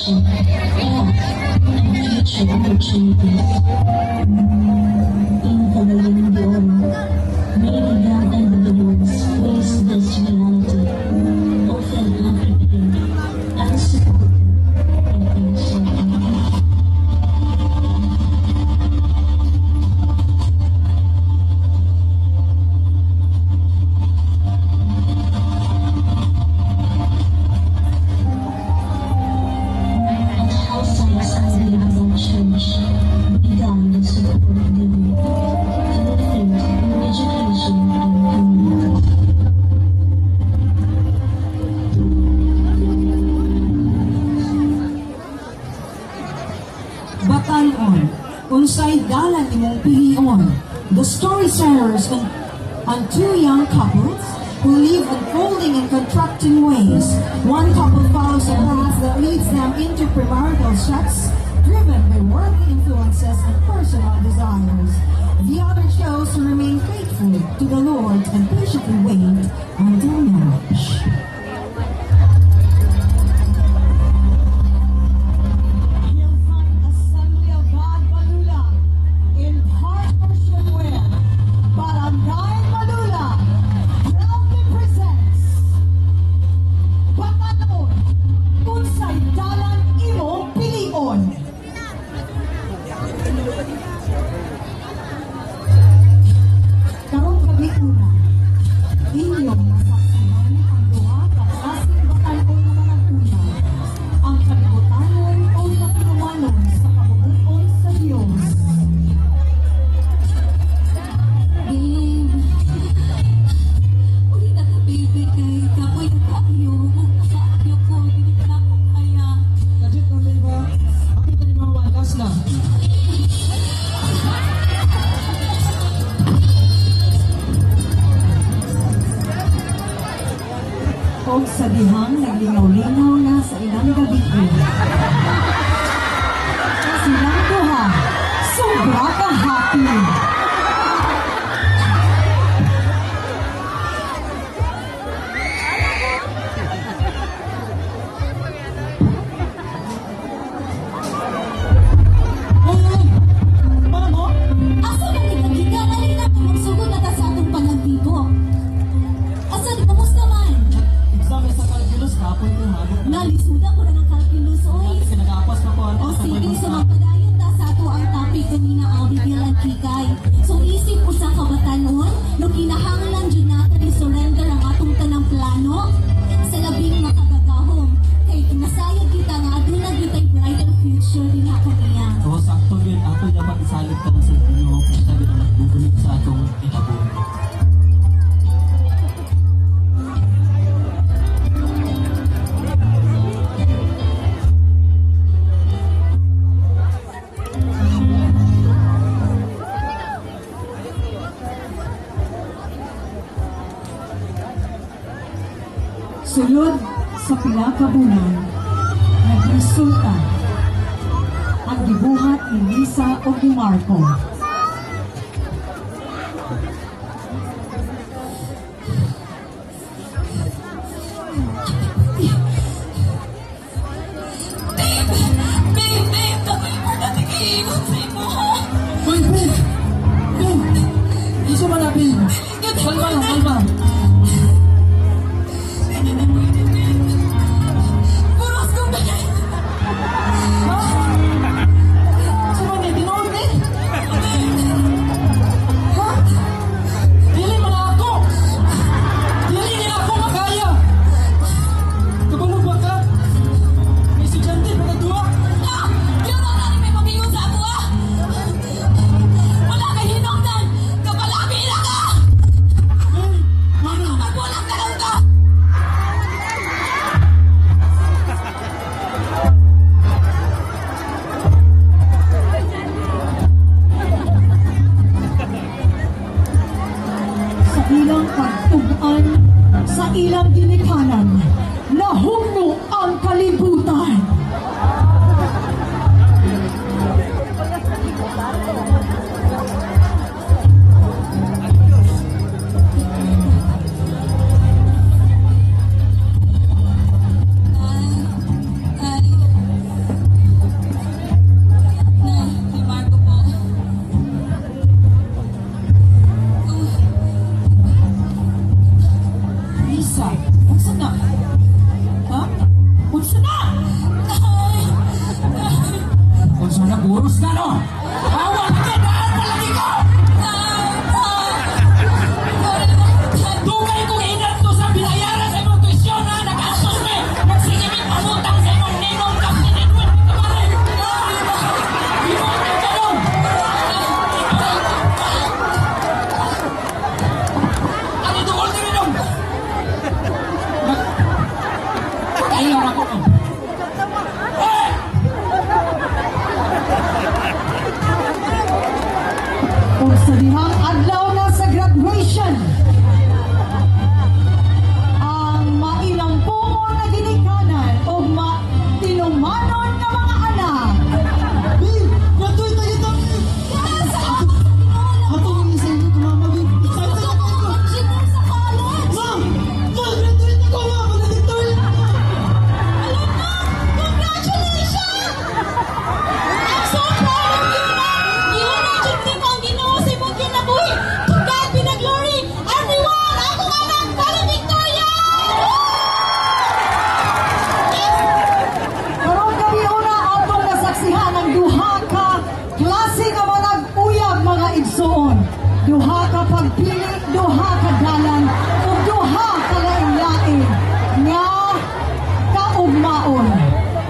education, and future opportunities. In Cagayan de Oro, many young individuals face this reality, often unprepared, unsupported, and insecure. Batan-on, unsay dalan imong pilion. The story centers on two young couples who live unfolding in contracting ways. One couple follows a path that leads them into premarital sex, driven by worldly influences and personal desires. The other chose to remain faithful to the Lord and patiently wait until marriage. Karong gabi una, inyong nasaksihan ang duha ka klaseng batan-on nga mga una, ang kalibutanon o kapinumanon sa kabubuon sa Diyos. Babe, uli na ka baby kay kapoy na kayo. Nakaayo ko, hindi na ako kaya. Kadit na ba? Bakit tayo mga wagas na? O sa dihang naglingaw-lingaw na sa ilang gabi. Silang duha, sobra ka happy. Asa man ni Kagika, alin na magsugod na ta sa atong panagbibo. Asa di kamusta man? Exam sa calculus, kapon ko habot. Nalisuda ko na ng calculus, oy. Kasi nag-aapas pa po. O sige, so magpadayon ta sa ato ang topic kanina ang bigil at kikay. So isip usa ka batanon, no kinahanglan jud natin i-surrender ang atong tanang plano sa labing makagagahom. Kay nasayod kita nga aduna gyud tay brighter future din ako niya. Oo, sakto yun. Ako dapat isalit ka na sa inyo kung sabi na nagbubulit sa atong inabuhi. Sulod sa pila ka bulan, nagresulta ang gibuhat ni Lisa o ni Marco. Babe, takoy mo na nag-iiwan sa imo ha. Uy, babe! Babe! Iso man na, babe! Kalma lang, kalma! Puros ko ba yan? Sino ni? Tinood ni? Ha? Dili man ako! Dili nila ako makaya! Kabalo ba ka? May estudyante pa na duwa? Ha? Yung mga natin may pamingon sa ako ha? Wala kay hinungdan! Kapalabi na ka! Babe! Mano! Magwalang ka lang ka! Sa ilang pagtugan, sa ilang ginikanan, nahugno ang kalibutan. Ay, Sa dihang adlaw na sa graduation, ang mainang pumo na ginikanan o tinumanon ng mga anak. Babe, graduate tayo tayo. Ako ang isa yung tumamagin. Excited ako. Engineer sa college! Ma'am! Ma'am, graduate ako, ma'am. Valedictorian ako. Alam mo, congratulations! I'm so proud of you, man! Yun ang chiknik ang ginawa sa imong kinabuhi. To God be the glory! Everyone, ako nga ng valedictorian! Karon kami una atong nasaksihan ang duha ka klase nga mga nag-uyab mga igsoon. Duha ka pagpili, duha ka dalan, o duha ka lain-lain nga kaugmaon.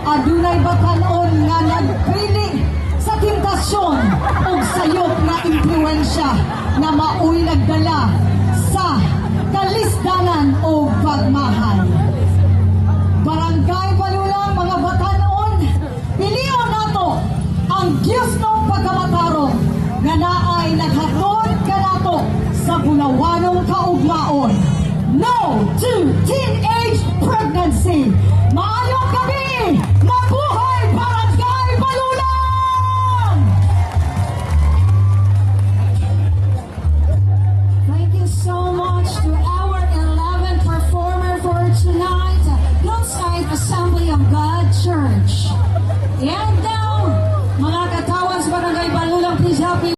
Adunay batanon nga nagpili sa tentasyon o sayop na impluensya na maoy nagdala sa kalisdanan o pagmahal. Barangay Balulang, mga batanon, piliyon nato ang Diyos ng pagkamatarong nga naay naghatod kanato sa bulawanong kaugmaon. No to teenage pregnancy.